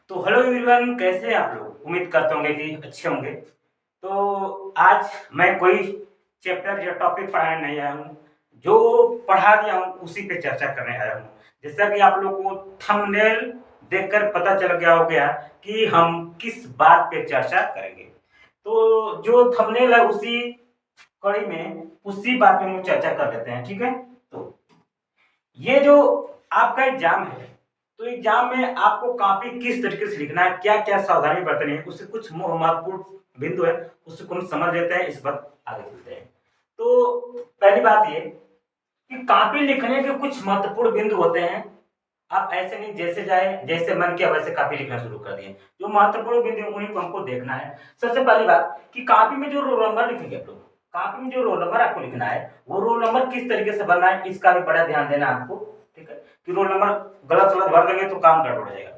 तो hello everyone, कैसे हैं आप लोग? उम्मीद करते होंगे कि अच्छे होंगे। तो आज मैं कोई चैप्टर या टॉपिक पढ़ाने नहीं आया हूँ। जो पढ़ा दिया हूँ उसी पे चर्चा करने आया हूँ। जैसा कि आप लोग को थंबनेल देखकर पता चल गया हो गया कि हम किस बात पे चर्चा करेंगे। तो जो थंबनेल है उसी कड़ी में उसी बात पे हम चर्चा कर लेते हैं, ठीक है। तो ये जो आपका एग्जाम है, तो एग्जाम में आपको कॉपी किस तरीके से लिखना है, क्या क्या सावधानी बरतनी है, उससे कुछ महत्वपूर्ण बिंदु है, उसको हम समझ लेते हैं। इस बात आगे चलते हैं। तो पहली बात ये कि कॉपी लिखने के कुछ महत्वपूर्ण बिंदु होते हैं। आप ऐसे नहीं जैसे जाए जैसे मन किया वैसे कॉपी लिखना शुरू कर दिए। जो महत्वपूर्ण बिंदु उन्हीं को हमको देखना है। सबसे पहली बात कि कॉपी में जो रोल नंबर लिखेंगे आप लोग, कॉपी में जो रोल नंबर आपको लिखना है वो रोल नंबर किस तरीके से बनना है इसका भी बड़ा ध्यान देना है आपको, ठीक है। कि रोल नंबर गलत गलत भर देंगे तो काम गड़बड़ हो जाएगा।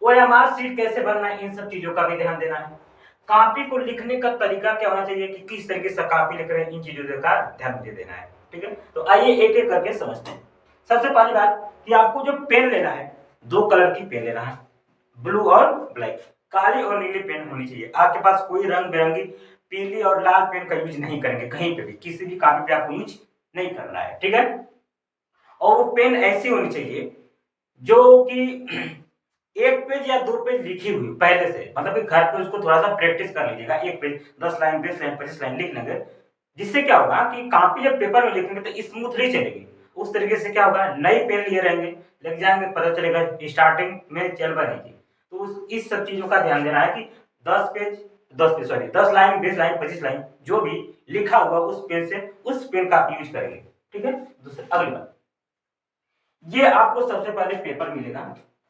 ओएमआर शीट कैसे भरना है इन सब चीजों का भी ध्यान देना है। कॉपी को लिखने का तरीका क्या होना चाहिए कि किस तरीके से कॉपी लिख रहे हैं, इन चीजों का ध्यान मुझे देना है, ठीक है। तो आइए एक एक करके समझते हैं। सबसे पहली बात कि आपको जो पेन लेना है, दो कलर की पेन लेना है, ब्लू और ब्लैक। काली और नीली पेन होनी चाहिए। आपके पास कोई रंग बिरंगी पीली और लाल पेन का यूज नहीं करेंगे, कहीं पे भी किसी भी कॉपी पे आपको यूज नहीं करना है, ठीक है। और वो पेन ऐसी होनी चाहिए जो कि एक पेज या दो पेज लिखी हुई पहले से, मतलब कि घर पे उसको थोड़ा सा प्रैक्टिस कर लीजिएगा। एक पेज 10 लाइन 20 लाइन 25 लाइन लिख लेंगे, जिससे क्या होगा कि कॉपी जब पेपर में लिखेंगे तो स्मूथली चलेगी। उस तरीके से क्या होगा, नई पेन लिए रहेंगे, लिख जाएंगे, पता चलेगा स्टार्टिंग में चल बनेगी। तो इस सब चीजों का ध्यान देना है कि 10 लाइन 20 लाइन 25 लाइन जो भी लिखा हुआ उस पेन से उस पेन का आप यूज करेंगे, ठीक है। दूसरी अगली बात, ये आपको सबसे पहले पेपर मिलेगा,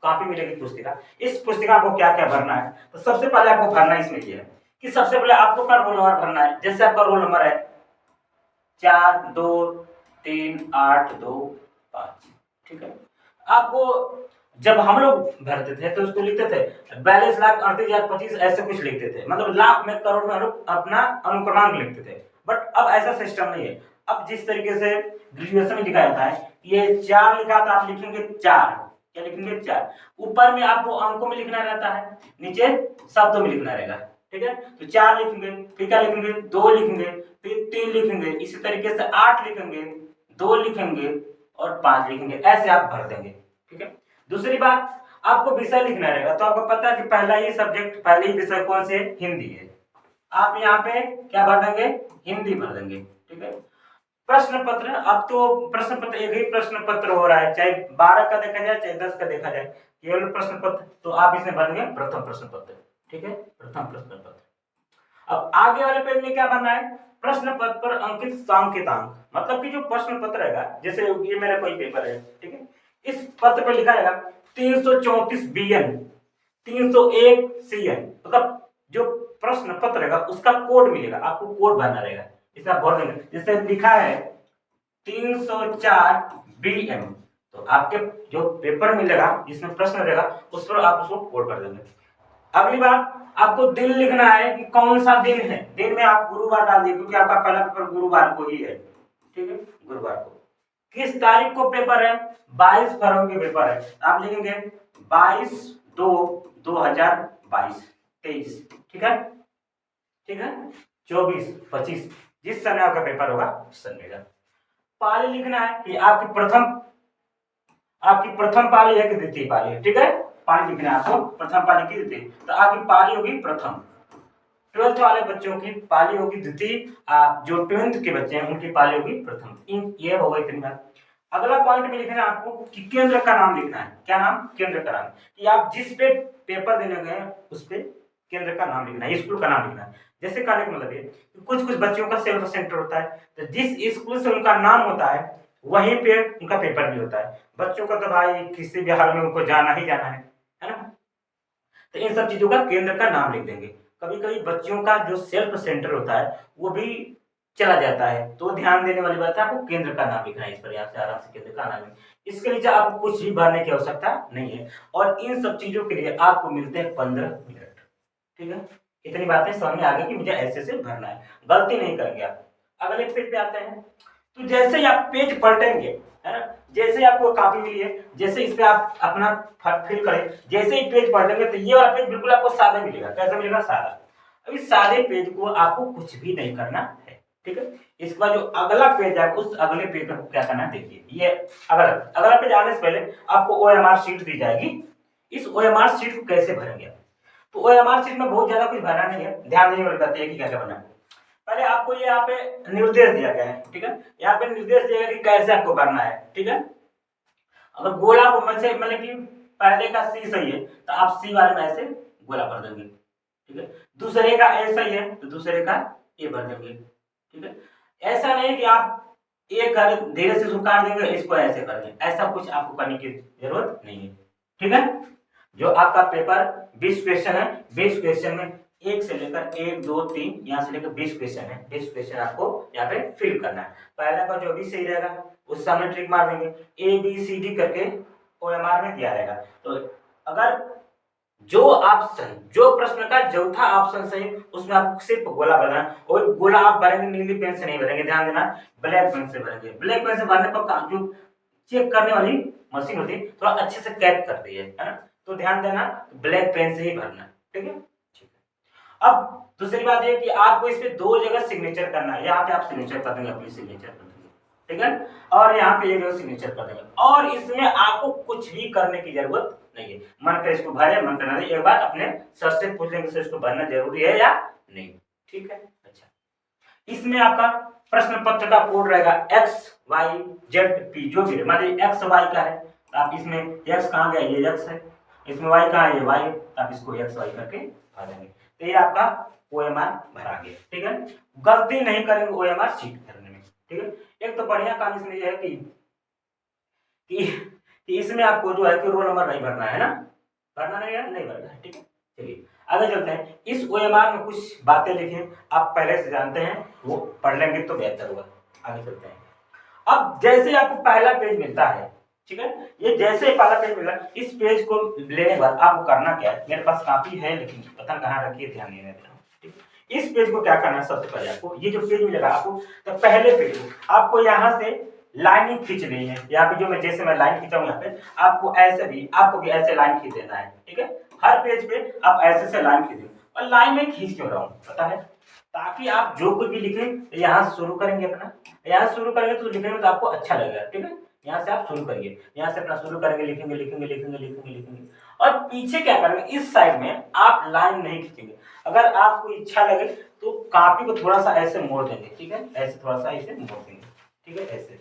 कॉपी मिलेगी पुस्तिका। इस पुस्तिका को क्या क्या भरना है, तो सबसे पहले आपको भरना इसमें ये है कि सबसे पहले आपको अपना रोल नंबर भरना है। जैसे आपका रोल नंबर है 423825, ठीक है। आपको जब हम लोग भरते थे तो उसको लिखते थे 42,38,025, ऐसे कुछ लिखते थे, मतलब लाख में करोड़ में हम लोग अपना अनुक्रमांक लिखते थे। बट अब ऐसा सिस्टम नहीं है। अब जिस तरीके से ग्रेजुएशन में लिखा जाता है, ये 4 लिखा तो आप लिखेंगे 4, क्या लिखेंगे 4। ऊपर में आपको अंकों में लिखना रहता है, नीचे शब्दों में लिखना रहेगा, ठीक है। तो 4 लिखेंगे, फिर क्या लिखेंगे 2 लिखेंगे, फिर 3 लिखेंगे, इसी तरीके से 8 लिखेंगे, 2 लिखेंगे और 5 लिखेंगे, ऐसे आप भर देंगे, ठीक है। दूसरी बात, आपको विषय लिखना रहेगा। तो आपको पता है कि पहला ही सब्जेक्ट, पहले ही विषय कौन से, हिंदी है। आप यहाँ पे क्या भर देंगे, हिंदी भर देंगे, ठीक है। प्रश्न पत्र, अब तो प्रश्न पत्र एक ही प्रश्न पत्र हो रहा है, चाहे 12 का देखा जाए चाहे 10 का देखा जाए, केवल प्रश्न पत्र। तो आप इसमें भरेंगे प्रथम प्रश्न पत्र, ठीक है, प्रथम प्रश्न पत्र। अब आगे वाले पेज में क्या भरना है, प्रश्न पत्र पर अंकित सांकेतांक, मतलब कि जो प्रश्न पत्र रहेगा, जैसे ये मेरा कोई पेपर है, ठीक है, इस पत्र पर लिखा रहेगा 334 बीएन 301 सीएन, मतलब जो प्रश्न पत्र रहेगा उसका कोड मिलेगा, आपको कोड भरना रहेगा। इसमें आप भर देंगे, जैसे लिखा है 304 बीएम, तो आपके जो पेपर मिलेगा जिसमें प्रश्न रहेगा उस पर आप उसको कोड कर देंगे। अगली बात, आपको दिन लिखना है कि कौन सा दिन है। दिन में आप गुरुवार डाल दिए क्योंकि आपका पहला पेपर गुरुवार को ही है, ठीक है, गुरुवार को। किस तारीख को पेपर है, 22 फरवरी के पेपर है, आप लिखेंगे 22/2/2022 23, ठीक है, ठीक है। 24 25 जिस समय आपका पेपर होगा उस समय का पाली लिखना है कि आपकी प्रथम पाली है कि द्वितीय पाली है, ठीक है। पाली लिखना है आपको, प्रथम पाली की द्वितीय, तो आपकी पाली होगी प्रथम। 12th वाले बच्चों की पाली होगी द्वितीय, जो 12th के बच्चे हैं उनकी पाली होगी प्रथम। ये होगा इतनी बात। अगला पॉइंट में लिखना है आपको कि केंद्र का नाम लिखना है। क्या नाम, केंद्र का नाम, कि आप जिस पे पेपर देने गए उस पे केंद्र का नाम लिखना है, स्कूल का नाम लिखना है। जैसे कहने का मतलब ये, कुछ कुछ बच्चों का सेल्फ सेंटर होता है, तो जिस स्कूल से उनका नाम होता है वहीं पे उनका पेपर भी होता है। बच्चों का तो भाई किसी भी हाल में उनको जाना ही जाना है ना। तो इन सब चीजों का केंद्र का नाम लिख देंगे। कभी कभी बच्चों का जो सेल्फ सेंटर होता है वो भी चला जाता है, तो ध्यान देने वाली बात है, आपको केंद्र का नाम लिखना है। इस पर यहाँ से आराम से केंद्र का नाम लिखना, इसके नीचे आपको कुछ भी भरने की आवश्यकता नहीं है। और इन सब चीजों के लिए आपको मिलते हैं 15 मिनट, ठीक है। इतनी बातें समझ में आ गई कि मुझे ऐसे से भरना है, गलती नहीं करेंगे आप। अगले पेज पे आते हैं। तो जैसे ही आप पेज पलटेंगे, है ना, जैसे ही आपको कॉपी मिली है, जैसे इस पे आप अपना फिल करें, जैसे ही पेज पलटेंगे तो ये वाला पेज बिल्कुल आपको सादा मिलेगा। कैसा मिलेगा? सादा। अब इस सादे पेज को आपको कुछ भी नहीं करना है, ठीक है। इसके बाद जो अगला पेज है, उस अगले पेज में क्या करना है, देखिए ये अगला अगला पेज आने से पहले आपको OMR शीट दी जाएगी। इस OMR शीट को कैसे भरेंगे? तो OMR शीट में बहुत ज्यादा कुछ भरना नहीं है, ध्यान देने वाली बात है कि क्या क्या भरना है। पहले आपको ये यहाँ पे निर्देश दिया गया है, ठीक है। यहाँ पे निर्देश दिया गया कि कैसे आपको करना है, ठीक है। अगर गोला को में से मतलब कि पहले का सी सही है तो आप सी वाले में ऐसे गोला भर देंगे, ठीक है। दूसरे का ए सही है तो दूसरे का ए भर देंगे, ठीक है। ऐसा नहीं कि आप ए कर धीरे से सुकार देंगे, इसको ऐसे कर देंगे, ऐसा कुछ आपको करने की जरूरत नहीं है, ठीक है। जो आपका पेपर 20 क्वेश्चन है, 20 क्वेश्चन में एक से लेकर 1 2 3 यहाँ से लेकर 20 क्वेश्चन है, 20 क्वेश्चन आपको यहाँ पे फिल करना है। पहला का जो भी सही रहेगा उस सामने ट्रिक मार देंगे, ABCD करके OMR में दिया रहेगा। तो अगर जो ऑप्शन, जो प्रश्न का चौथा ऑप्शन सही उसमें आपको सिर्फ गोला भरना है, और गोला आप भरेंगे नीली पेन से नहीं भरेंगे, ध्यान देना, ब्लैक पेन से भरेंगे। ब्लैक पेन से भरने पर जो चेक करने वाली मशीन होती है थोड़ा अच्छे से कैच करती है ना, तो ध्यान देना ब्लैक पेन से ही भरना, ठीक है। अब दूसरी बात ये कि आपको इस पे 2 जगह सिग्नेचर करना है। यहाँ पे आप सिग्नेचर कर देंगे, अपनी सिग्नेचर कर देंगे, ठीक है। और यहाँ पे एक जगह सिग्नेचर कर देंगे, और इसमें आपको कुछ भी करने की जरूरत नहीं है। मन कर इसको भरे, मन करना नहीं, एक बार अपने सर से पूछ लेंगे सर इसको भरना जरूरी है या नहीं, ठीक है। अच्छा, इसमें आपका प्रश्न पत्र का कोड रहेगा XYZP, जो भी मान लीजिए XY का है तो आप इसमें X कहाँ गया, ये X है, इसमें Y कहाँ है, ये Y है, तो आप इसको XY करके भर देंगे। तो ये आपका OMR भरा गया, ठीक है। गलती नहीं करेंगे OMR शीट भरने में, ठीक है। एक तो बढ़िया काम इसमें यह है कि इसमें आपको जो है कि रोल नंबर नहीं भरना है ना, भरना नहीं है, नहीं भरना है, ठीक है। चलिए आगे चलते हैं। इस OMR में कुछ बातें लिखें, आप पहले से जानते हैं, वो पढ़ लेंगे तो बेहतर होगा। आगे चलते हैं। अब जैसे आपको पहला पेज मिलता है, ठीक है, ये जैसे ही पहला पेज मिला, इस पेज को लेने के बाद आपको करना क्या है, मेरे पास कॉपी है लेकिन पता कहाँ रखी है, ध्यान नहीं रहता, ठीक है। इस पेज को क्या करना है, सबसे पहले आपको ये जो पेज मिलेगा आपको, तो पहले पेज आपको यहाँ से लाइनिंग खींचनी है। यहाँ पे जो मैं जैसे मैं लाइन खींचा हूँ, यहाँ पे आपको ऐसे भी, आपको भी ऐसे लाइन खींच देना है, ठीक है। हर पेज पे आप ऐसे से लाइन खींचेंगे, और लाइन में खींच क्यों रहा हूँ पता है, ताकि आप जो कुछ भी लिखें यहाँ से शुरू करेंगे अपना, यहाँ से शुरू करेंगे तो लिखने में तो आपको अच्छा लगेगा, ठीक है। यहाँ से आप शुरू करिए, यहाँ से अपना शुरू करेंगे, लिखेंगे लिखेंगे लिखेंगे लिखेंगे लिखेंगे, और पीछे क्या करेंगे, इस साइड में आप लाइन नहीं खींचेंगे। अगर आपको इच्छा लगे तो कॉपी को थोड़ा सा ऐसे मोड़ देंगे, ठीक है, ऐसे थोड़ा सा ऐसे मोड़ देंगे, ठीक है, ऐसे,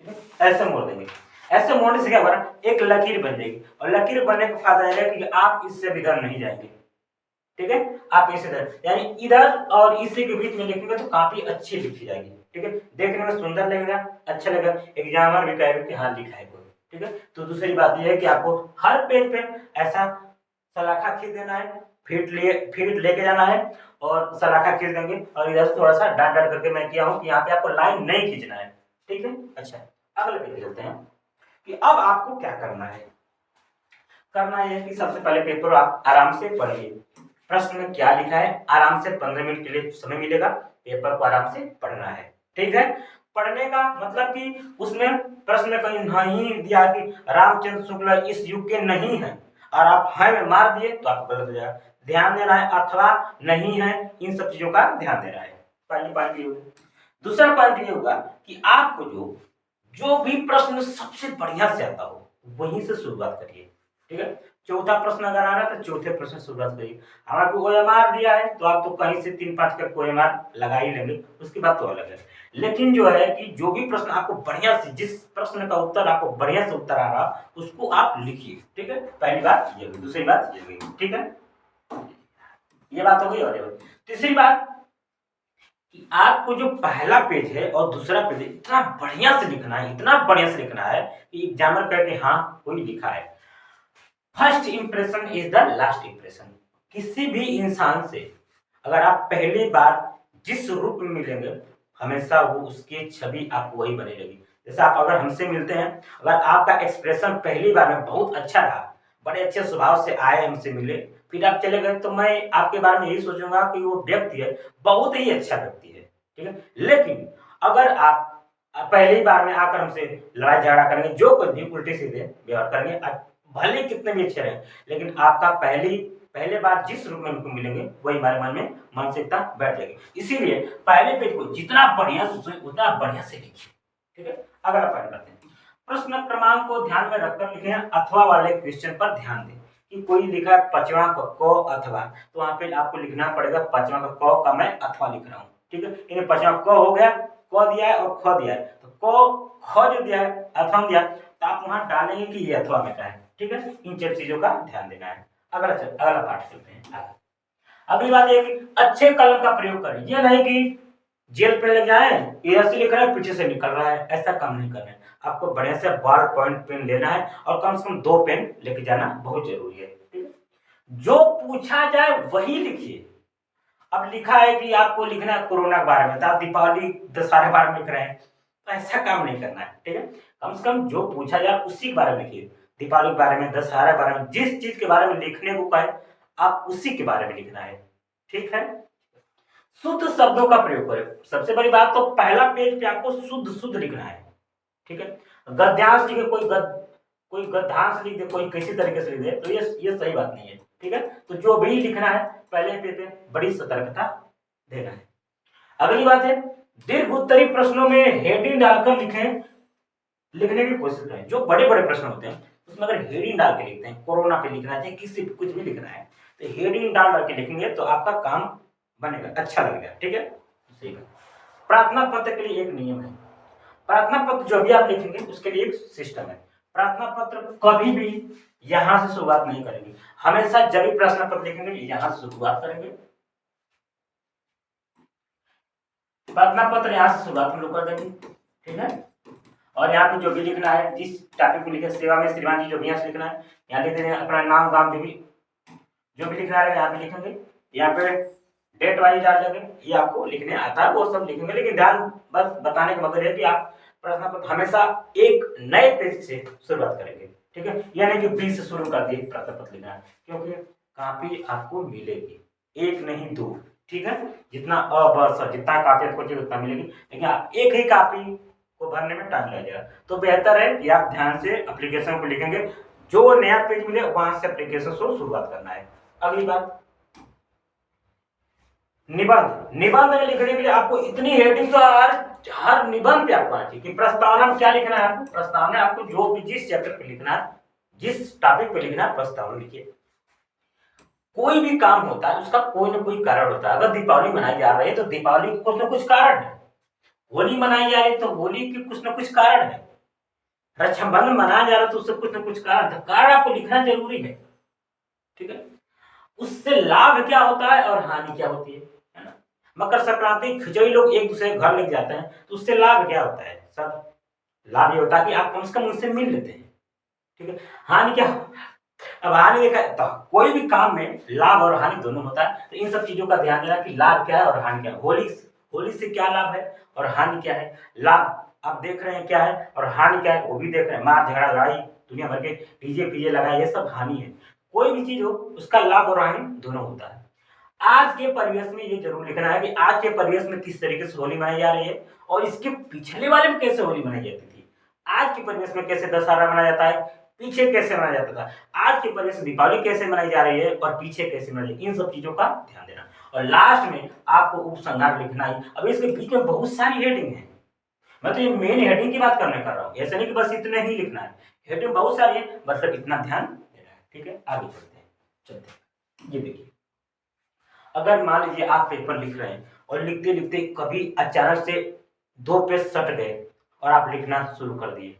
ठीक है, ऐसे मोड़ देंगे। ऐसे मोड़ने से क्या होगा, एक लकीर बन जाएगी, और लकीर बनने का फायदा है कि आप इससे भी इधर नहीं जाएंगे, ठीक है। आप इसे इधर, यानी इधर और इसी के बीच में लिखेंगे तो काफी अच्छी लिखी जाएगी, ठीक है, देखने में सुंदर लगेगा, अच्छा लगेगा, एग्जामिनर भी कहेगा कि हाँ लिखा है कोई, ठीक है। तो दूसरी बात यह है कि आपको हर पेज पे ऐसा सलाखा खींच देना है, फीट लेके जाना है, और सलाखा खींच देंगे, और इधर से थोड़ा सा डांट डांट करके मैं किया हूँ कि यहाँ पे आपको लाइन नहीं खींचना है, ठीक है। अच्छा, अगले पेज चलते हैं कि अब आपको क्या करना है। करना है कि सबसे पहले पेपर आप आराम से पढ़िए, प्रश्न में क्या लिखा है आराम से 15 मिनट के लिए समय मिलेगा, पेपर को आराम से पढ़ना है, ठीक है। पढ़ने का मतलब कि उसमें प्रश्न में कहीं नहीं दिया कि रामचंद्र शुक्ला इस युग के नहीं है, और आप है में मार दिए तो आपको गलत हो जाएगा। ध्यान देना है, अथवा नहीं है, इन सब चीजों का ध्यान देना है। पहली पॉइंट ये होगा। दूसरा पॉइंट ये होगा कि आपको जो भी प्रश्न सबसे बढ़िया से आता हो वहीं से शुरुआत करिए, ठीक है। चौथा प्रश्न अगर आ रहा है तो चौथे प्रश्न से शुरुआत करिए। हमारे को OMR दिया है तो आप तो कहीं से 3-5 कर OMR लगा ही लेंगे, उसकी बात तो अलग है। लेकिन जो है कि जो भी प्रश्न आपको बढ़िया से, जिस प्रश्न का उत्तर आपको बढ़िया से उत्तर आ रहा उसको आप लिखिए, ठीक है। पहली बात ये, दूसरी बात ये, ठीक है, ये बात हो गई। और तीसरी बात कि आपको जो पहला पेज है और दूसरा पेज है इतना बढ़िया से लिखना है, इतना बढ़िया से लिखना है कि एग्जामिनर कहे कि हाँ कोई लिखा है। First impression is the last impression. किसी भी इंसान से अगर आप पहली बार जिस रूप में मिलेंगे हमेशा वो उसकी छवि आपको वही बनी रहेगी। जैसे आप अगर हमसे मिलते हैं, अगर आपका एक्सप्रेशन पहली बार में बहुत अच्छा रहा, बड़े अच्छे स्वभाव से आए, हमसे मिले, फिर आप चले गए, तो मैं आपके बारे में यही सोचूंगा कि वो व्यक्ति है बहुत ही अच्छा व्यक्ति है, ठीक है। लेकिन अगर आप पहली बार में आकर हमसे लड़ाई झगड़ा करेंगे, जो कुछ भी उल्टे सीधे व्यवहार करेंगे, भले कितने भी अच्छे रहें, लेकिन आपका पहले बार जिस रूप में उनको मिलेंगे वही हमारे मन में मानसिकता बैठ जाएगी। इसीलिए पहले पेज को जितना बढ़िया सोचें उतना बढ़िया से लिखिए। ठीक है, अगला पॉइंट करते हैं। प्रश्न क्रमांक को ध्यान में रखकर लिखें, अथवा वाले क्वेश्चन पर ध्यान दें। कि कोई लिखा है पांचवा को अथवा, तो वहां पे आपको लिखना पड़ेगा पांचवा का मैं अथवा लिख रहा हूं। ठीक है, इन्हें पांचवा क हो गया, क दिया है और ख दिया है, तो क ख जो दिया है अथवा दिया, तो आप वहां डालेंगे कि ये अथवा में का है। ठीक है, इन सब चीजों का ध्यान देना है। अगला पाठ चलते हैं। अगली बात ये कि अच्छे कलम का प्रयोग करें। ये नहीं कि जेल पे लग जाए, इधर से लिख रहा है पीछे से निकल रहा है, ऐसा काम नहीं करना है। आपको बढ़िया से बॉल पॉइंट पेन लेना है और कम से कम 2 पेन लेके जाना बहुत जरूरी है। ठीक है, जो पूछा जाए वही लिखिए। अब लिखा है कि आपको लिखना है कोरोना के बारे में, तो आप दीपावली दशहरे के बारे में लिख रहे हैं, तो ऐसा काम नहीं करना है। ठीक है, कम से कम जो पूछा जाए उसी के बारे में लिखिए। दीपावली के बारे में, दशहरा के बारे में, जिस चीज के बारे में लिखने को कहे आप उसी के बारे में लिखना है। ठीक है, शुद्ध शब्दों का प्रयोग करें। सबसे बड़ी बात तो पहला पेज पे आपको शुद्ध शुद्ध लिखना है। ठीक है, गद्यांश लिखे, कोई गद्यांश लिख दे, कोई किसी तरीके से लिख दे, तो ये सही बात नहीं है। ठीक है, तो जो भी लिखना है पहले पेज पे बड़ी सतर्कता देना है। अगली बात है, दीर्घ उत्तरी प्रश्नों में हेडिंग डालकर लिखें, लिखने की कोशिश करें। जो बड़े बड़े प्रश्न होते हैं उसमें अगर हेडिंग डाल के लिखते हैं, कोरोना पे लिखना है, किसी कुछ भी लिखना है, तो हेडिंग डाल के लिखेंगे तो आपका काम बनेगा, अच्छा लगेगा। ठीक है, ठीक है। प्रार्थना पत्र के लिए एक नियम है। प्रार्थना पत्र जो भी आप लिखेंगे उसके लिए एक सिस्टम है। प्रार्थना पत्र कभी भी यहां से शुरुआत नहीं करेंगे, हमेशा जब भी प्रार्थना पत्र लिखेंगे यहां से शुरुआत करेंगे। प्रार्थना पत्र यहां से शुरुआत हम लोग कर देंगे। ठीक है, और यहाँ पे जो भी लिखना है, जिस टॉपिक को लिखे, सेवा में श्रीमान जी जो भी यहाँ से लिखना है यहाँ लिख देंगे, अपना नाम गांव जो भी लिखना है यहाँ पे लिखेंगे। यहाँ पे डेट वाइज डाल देंगे, ये आपको लिखने आता है वो सब लिखेंगे, लेकिन ध्यान बस बताने का मतलब है कि आप प्रश्न पत्र हमेशा एक नए पेज से शुरुआत करेंगे। ठीक है, यानी कि 20 से शुरू कर दिए प्रश्न पत्र लिखना, क्योंकि कापी आपको मिलेगी, एक नहीं 2। ठीक है, जितना जितना कापी आपको चाहिए उतना मिलेगी, लेकिन आप एक ही कापी को भरने में टाइम लगेगा। तो बेहतर है कि आप ध्यान से एप्लीकेशन को लिखेंगे, जो नया पेज मिले वहां से एप्लीकेशन को शुरुआत करना है। अगली बात, निबंध में लिखने के लिए आपको इतनी हेडिंग तो हर निबंध पे आपको आना चाहिए कि प्रस्तावना में क्या लिखना है। आपको प्रस्तावना आपको जो भी जिस चैप्टर पे लिखना है, जिस टॉपिक पे लिखना है, प्रस्तावना लिखिए। कोई भी काम होता है उसका कोई ना कोई कारण होता है। अगर दीपावली मनाई जा रही है तो दीपावली का कुछ ना कुछ कारण है, होली मनाई जा रही है तो होली के कुछ ना कुछ कारण है, रक्षाबंधन मनाया जा रहा है तो उससे कुछ ना कुछ कारण आपको लिखना जरूरी है। ठीक है, उससे लाभ क्या होता है और हानि क्या होती है ना। मकर संक्रांति खिचड़ी लोग एक दूसरे के घर लेके जाते हैं, तो उससे लाभ क्या होता है? सब लाभ ये होता है कि आप कम से कम उनसे मिल लेते हैं। ठीक है, हानि क्या? अब हानि देखा तो कोई भी काम में लाभ और हानि दोनों होता है, तो इन सब चीजों का ध्यान देना कि लाभ क्या है और हानि क्या है। होली से क्या लाभ है और हानि क्या है। लाभ आप देख रहे हैं क्या है और हानि क्या है वो भी देख रहे हैं। मार झगड़ा लड़ाई दुनिया भर के डीजे पीजे लगाए, ये सब हानि है। कोई भी चीज हो उसका लाभ और हानि दोनों होता है। आज के परिवेश में ये जरूर लिखना है कि आज के परिवेश में किस तरीके से होली मनाई जा रही है और इसके पिछले वाले में कैसे होली मनाई जाती थी। आज के परिवेश में कैसे दशहरा मनाया जाता है, पीछे कैसे मनाया जाता था। आज के परिवेश में दीपावली कैसे मनाई जा रही है और पीछे कैसे मनाई, इन सब चीजों का ध्यान देना। और लास्ट में आपको उपसंहार लिखना है। अब इसके बीच में बहुत सारी हेडिंग है, मैं तो ये मेन हेडिंग की बात करने कर रहा हूँ, ऐसा नहीं कि बस इतना ही लिखना है। हेडिंग बहुत सारी है, मतलब इतना ध्यान देना है। ठीक है, आगे चलते हैं। ये देखिए, अगर मान लीजिए आप पेपर लिख रहे हैं और लिखते लिखते कभी अचानक से 2 पेज सट गए और आप लिखना शुरू कर दिए,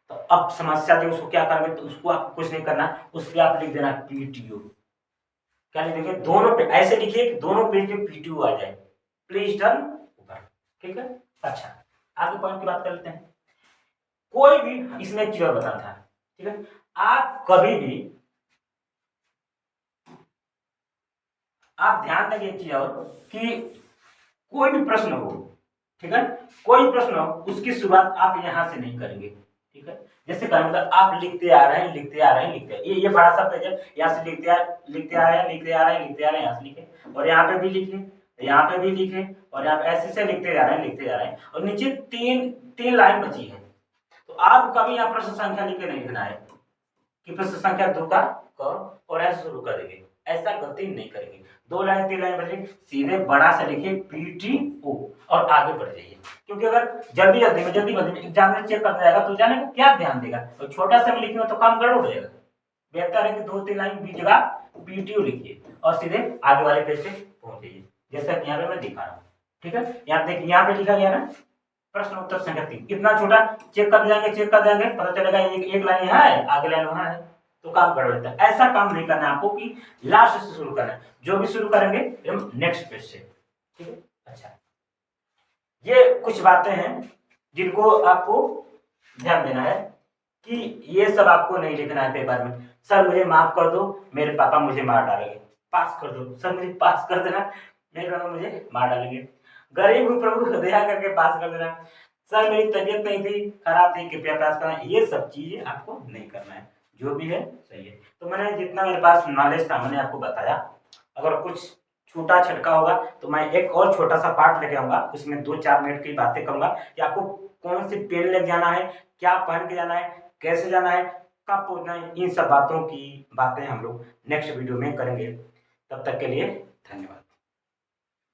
तो अब समस्या थी, उसको क्या करेंगे? तो उसको आपको कुछ नहीं करना, उस पर आप लिख देना पीटीयू। क्या लिखेंगे? दोनों पे ऐसे लिखिए कि दोनों पेज पे पीटीयू आ जाए, प्लीज टर्न ऊपर। ठीक है, अच्छा आगे पॉइंट की बात कर लेते हैं। कोई भी इसमें एक चीज और बताना था। ठीक है, आप कभी भी आप ध्यान देंगे एक चीज और कि कोई भी प्रश्न हो, ठीक है, कोई प्रश्न हो उसकी शुरुआत आप यहां से नहीं करेंगे। ठीक है, जैसे कहने मतलब आप लिखते आ रहे हैं लिखते आ रहे हैं लिखते, ये बड़ा सा पेज है, यहाँ से लिखते आ रहे हैं लिखते आ रहे हैं यहाँ से लिखे और यहाँ पे भी लिखिए यहाँ पे भी लिखे और यहाँ पे ऐसे से लिखते जा रहे हैं, लिखते जा रहे हैं, और नीचे तीन लाइन बची है। तो आपको कभी यहाँ प्रश्न संख्या लिख के नहीं लिखना है कि प्रश्न संख्या 2 का क और ऐसे शुरू कर देंगे, ऐसा गलती नहीं करेंगे। 2 लाइन 3 लाइन बचे, सीधे बड़ा से लिखिए PTO और आगे बढ़ जाइए, क्योंकि अगर जल्दी में एग्जाम में चेक करता जाएगा तो जाने को क्या ध्यान देगा, और छोटा सा में लिखेंगे तो काम गड़बड़ हो जाएगा। बेहतर है कि 2-3 लाइन बीच जगह PTO लिखिए और सीधे आगे वाले पेज पे पहुंच जाइए, जैसा कि यहाँ पे मैं दिखा रहा हूँ। ठीक है, यहाँ देखिए, यहाँ पे लिखा गया ना प्रश्न उत्तर संख्या 3, इतना छोटा, चेक कर जाएंगे, पता चलेगा एक लाइन यहाँ है, आगे लाइन वहां है, तो काम गड़बड़ जाता है। ऐसा काम नहीं करना आपको कि लास्ट से शुरू करना है, जो भी शुरू करेंगे हम नेक्स्ट पेज से। ठीक है, अच्छा, ये कुछ बातें हैं जिनको आपको ध्यान देना है कि ये सब आपको नहीं लिखना है पेपर में। सर मुझे माफ कर दो, मेरे पापा मुझे मार डालेंगे। पास कर दो, सर मुझे पास कर देना, मेरे पापा मुझे मार डालेंगे। गरीब हूँ प्रभु, दया करके पास कर देना। सर मेरी तबीयत नहीं थी, खराब थी, कृपया पास करना। ये सब चीजें आपको नहीं करना है, जो भी है सही है। तो मैंने जितना मेरे पास नॉलेज था मैंने आपको बताया। अगर कुछ छूटा छटका होगा तो मैं एक और छोटा सा पार्ट लेके आऊंगा, उसमें 2-4 मिनट की बातें करूंगा कि आपको कौन सी पेन लेके जाना है, क्या पहन के जाना है, कैसे जाना है, कब पहुंचना है, इन सब बातों की बातें हम लोग नेक्स्ट वीडियो में करेंगे। तब तक के लिए धन्यवाद।